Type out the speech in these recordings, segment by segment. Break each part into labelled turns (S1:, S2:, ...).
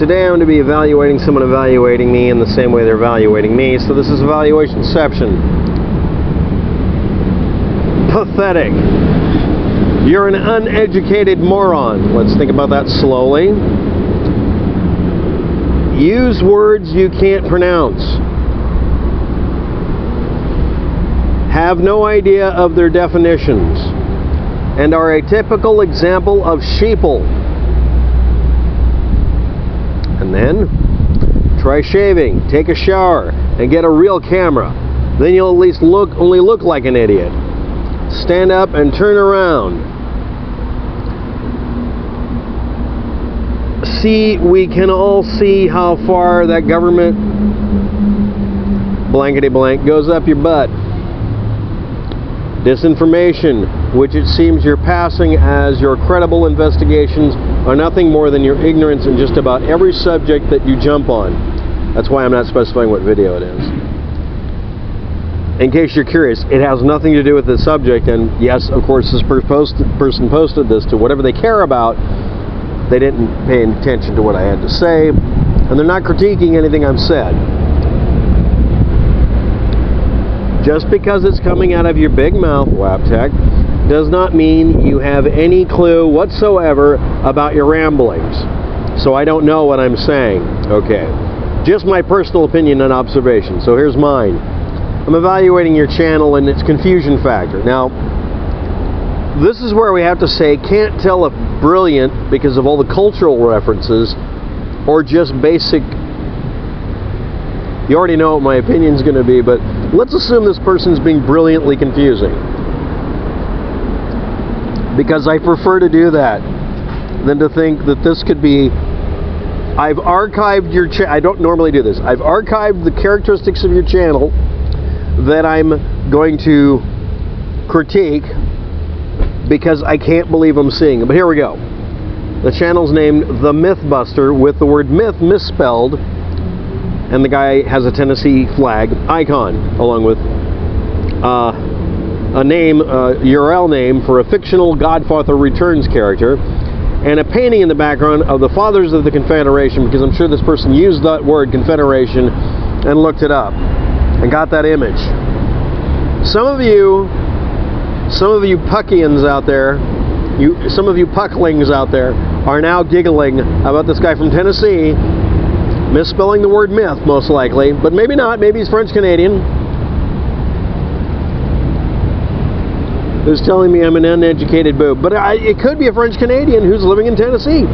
S1: today I'm going to be evaluating someone evaluating me in the same way they're evaluating me. So this is evaluationception. Pathetic. You're an uneducated moron. Let's think about that slowly. Use words you can't pronounce. Have no idea of their definitions. And are a typical example of sheeple. And then, try shaving, take a shower, and get a real camera. Then you'll at least only look like an idiot. Stand up and turn around. See, we can all see how far that government blankety blank goes up your butt. Disinformation, which it seems you're passing as your credible investigations, are nothing more than your ignorance in just about every subject that you jump on. That's why I'm not specifying what video it is. In case you're curious, it has nothing to do with the subject, and yes, of course, this person posted this to whatever they care about. They didn't pay attention to what I had to say, and they're not critiquing anything I've said. Just because it's coming out of your big mouth, Waptech, does not mean you have any clue whatsoever about your ramblings. So I don't know what I'm saying. Okay. Just my personal opinion and observation. So here's mine. I'm evaluating your channel and its confusion factor. Now, this is where we have to say, can't tell if brilliant because of all the cultural references or just basic. You already know what my opinion's going to be, but let's assume this person's being brilliantly confusing. Because I prefer to do that than to think that this could be. I've archived your channel. I don't normally do this. I've archived the characteristics of your channel that I'm going to critique because I can't believe I'm seeing them. But here we go. The channel's named The Mythbuster with the word myth misspelled, and the guy has a Tennessee flag icon along with a name, URL name for a fictional Godfather Returns character, and a painting in the background of the Fathers of the Confederation, because I'm sure this person used that word Confederation and looked it up and got that image. Some of you puckians out there, some of you pucklings out there are now giggling about this guy from Tennessee misspelling the word myth, most likely, but maybe not. Maybe he's French-Canadian. Who's telling me I'm an uneducated boob. But it could be a French-Canadian who's living in Tennessee.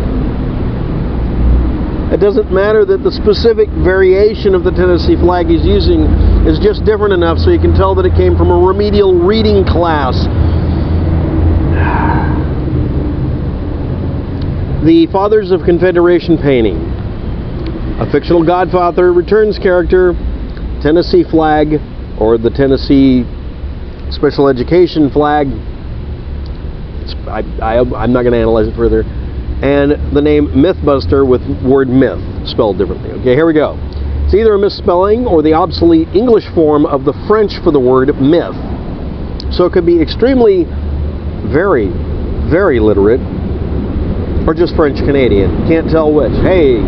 S1: It doesn't matter that the specific variation of the Tennessee flag he's using is just different enough so you can tell that it came from a remedial reading class. The Fathers of Confederation painting. A fictional Godfather Returns character, Tennessee flag, or the Tennessee special education flag. I'm not going to analyze it further. And the name Mythbuster with word myth spelled differently. Okay, here we go. It's either a misspelling or the obsolete English form of the French for the word myth. So it could be extremely, very, very literate, or just French-Canadian. Can't tell which. Hey,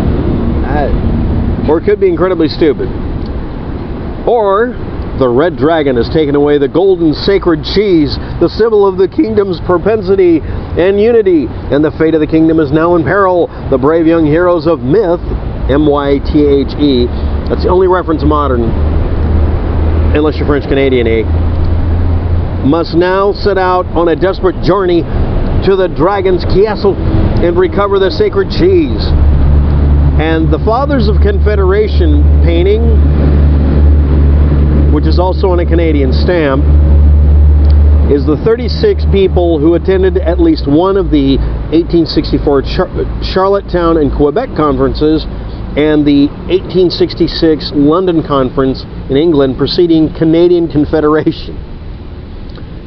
S1: or it could be incredibly stupid. Or the red dragon has taken away the golden sacred cheese, the symbol of the kingdom's propensity and unity, and the fate of the kingdom is now in peril. The brave young heroes of myth, M-Y-T-H-E, that's the only reference modern, unless you're French-Canadian, must now set out on a desperate journey to the dragon's castle and recover the sacred cheese. And the Fathers of Confederation painting, which is also on a Canadian stamp, is the 36 people who attended at least one of the 1864 Charlottetown and Quebec conferences and the 1866 London Conference in England preceding Canadian Confederation.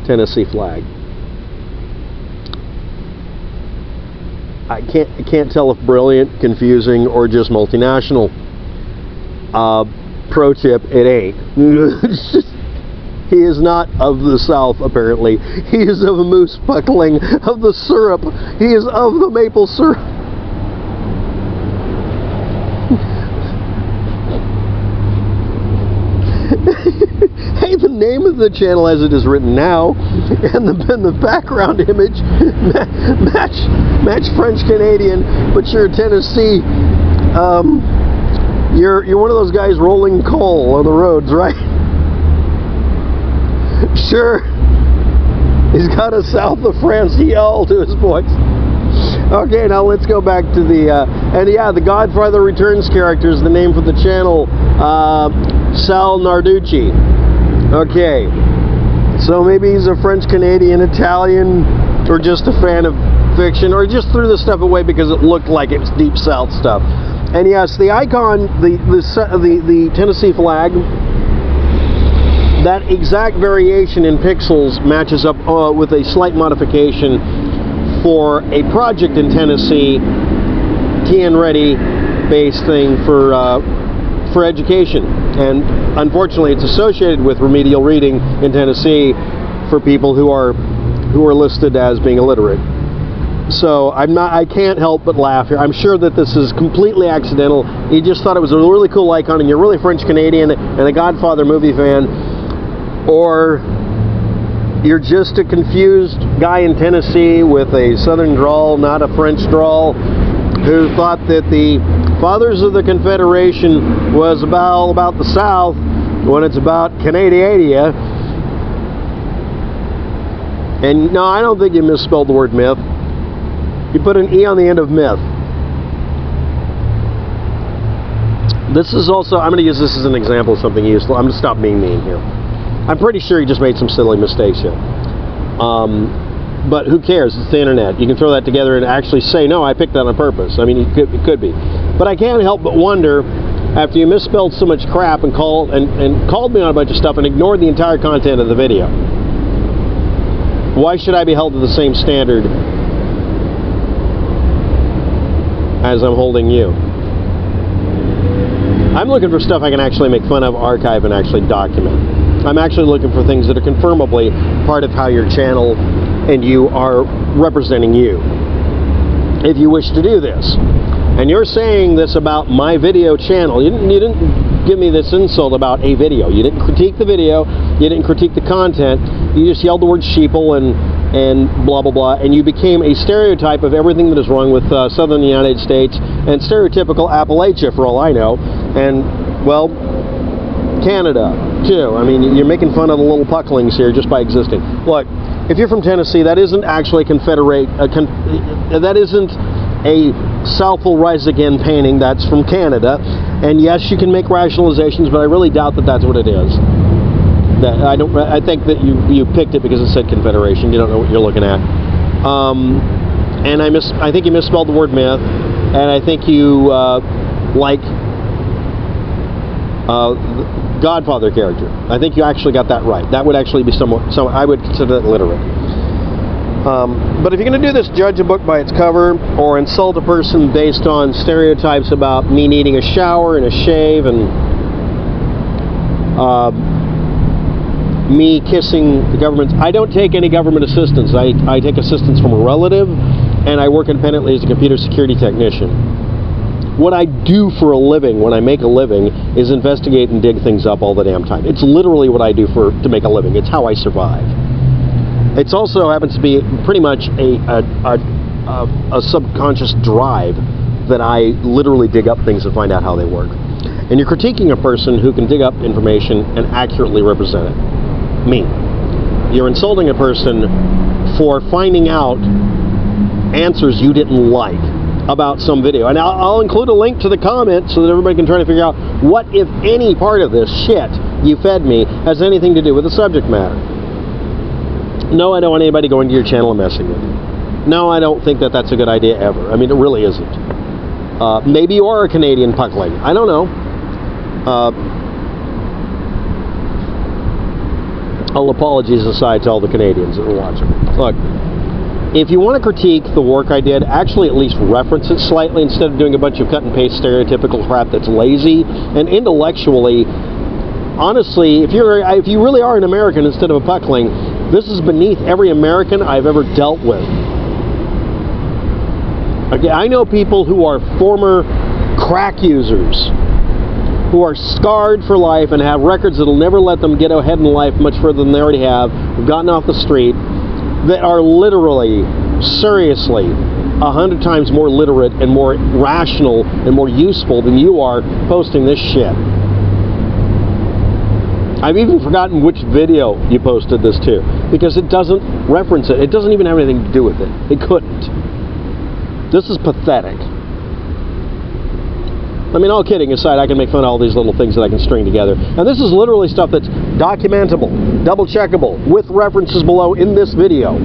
S1: Tennessee flag. I can't tell if brilliant, confusing, or just multinational. Pro tip, it ain't. He is not of the South, apparently. He is of a moose puckling, of the syrup. He is of the maple syrup. name of the channel as it is written now, and the background image match French Canadian, but you're Tennessee. You're one of those guys rolling coal on the roads, right? Sure. He's got a South of France yell to his voice. Okay, now let's go back to the and yeah, the Godfather Returns character is the name for the channel. Sal Narducci. Okay, so maybe he's a French Canadian, Italian, or just a fan of fiction, or just threw this stuff away because it looked like it was Deep South stuff. And yes, the icon, the Tennessee flag, that exact variation in pixels matches up with a slight modification for a project in Tennessee, TN Ready based thing for education. And unfortunately, it's associated with remedial reading in Tennessee for people who are listed as being illiterate. So I can't help but laugh here. I'm sure that this is completely accidental. You just thought it was a really cool icon, and you're really French Canadian and a Godfather movie fan, or you're just a confused guy in Tennessee with a southern drawl, not a French drawl, who thought that the Fathers of the Confederation was about the South when it's about Canada. And no, I don't think you misspelled the word myth. You put an E on the end of myth. This is also, I'm going to use this as an example of something useful. I'm going to stop being mean here. I'm pretty sure he just made some silly mistakes here. But who cares? It's the internet. You can throw that together and actually say, no, I picked that on purpose. I mean, it could be. But I can't help but wonder, after you misspelled so much crap and called me on a bunch of stuff and ignored the entire content of the video, why should I be held to the same standard as I'm holding you? I'm looking for stuff I can actually make fun of, archive, and actually document. I'm actually looking for things that are confirmably part of how your channel and you are representing you, if you wish to do this. And you're saying this about my video channel. You didn't give me this insult about a video. You didn't critique the video. You didn't critique the content. You just yelled the word sheeple and blah, blah, blah. And you became a stereotype of everything that is wrong with southern United States and stereotypical Appalachia, for all I know. And, well, Canada, too. I mean, you're making fun of the little pucklings here just by existing. Look, if you're from Tennessee, that isn't actually Confederate, that isn't a South will rise again painting. That's from Canada. And yes, you can make rationalizations, but I really doubt that that's what it is. I think that you picked it because it said Confederation. You don't know what you're looking at. And I think you misspelled the word myth, and I think you like Godfather character. I think you actually got that right. That would actually be somewhat, so I would consider that literate. But if you're going to do this, judge a book by its cover, or insult a person based on stereotypes about me needing a shower and a shave, and me kissing the government. I don't take any government assistance. I take assistance from a relative, and I work independently as a computer security technician. What I do for a living, when I make a living, is investigate and dig things up all the damn time. It's literally what I do to make a living. It's how I survive. It also happens to be pretty much a subconscious drive that I literally dig up things and find out how they work. And you're critiquing a person who can dig up information and accurately represent it. Me. You're insulting a person for finding out answers you didn't like about some video. And I'll include a link to the comment so that everybody can try to figure out what, if any, part of this shit you fed me has anything to do with the subject matter. No, I don't want anybody going to your channel and messing with you. No, I don't think that that's a good idea ever. I mean, it really isn't. Maybe you are a Canadian puckling. I don't know. All apologies aside to all the Canadians that are watching. Look, if you want to critique the work I did, actually at least reference it slightly instead of doing a bunch of cut and paste stereotypical crap that's lazy and intellectually. Honestly, if you really are an American instead of a puckling, this is beneath every American I've ever dealt with. Okay, I know people who are former crack users who are scarred for life and have records that'll never let them get ahead in life much further than they already have, who've gotten off the street, that are literally, seriously, 100 times more literate and more rational and more useful than you are posting this shit. I've even forgotten which video you posted this to, because it doesn't reference it. It doesn't even have anything to do with it. It couldn't. This is pathetic. I mean, all kidding aside, I can make fun of all these little things that I can string together. And this is literally stuff that's documentable, double-checkable, with references below in this video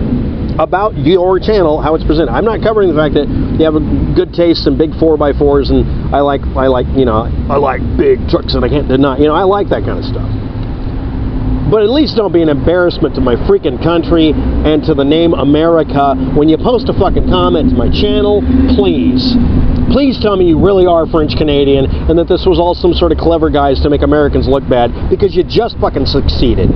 S1: about your channel, how it's presented. I'm not covering the fact that you have a good taste in big 4x4s, and I like big trucks that I can't deny. I like that kind of stuff. But at least don't be an embarrassment to my freaking country and to the name America. When you post a fucking comment to my channel, please tell me you really are French Canadian and that this was all some sort of clever guys to make Americans look bad, because you just fucking succeeded.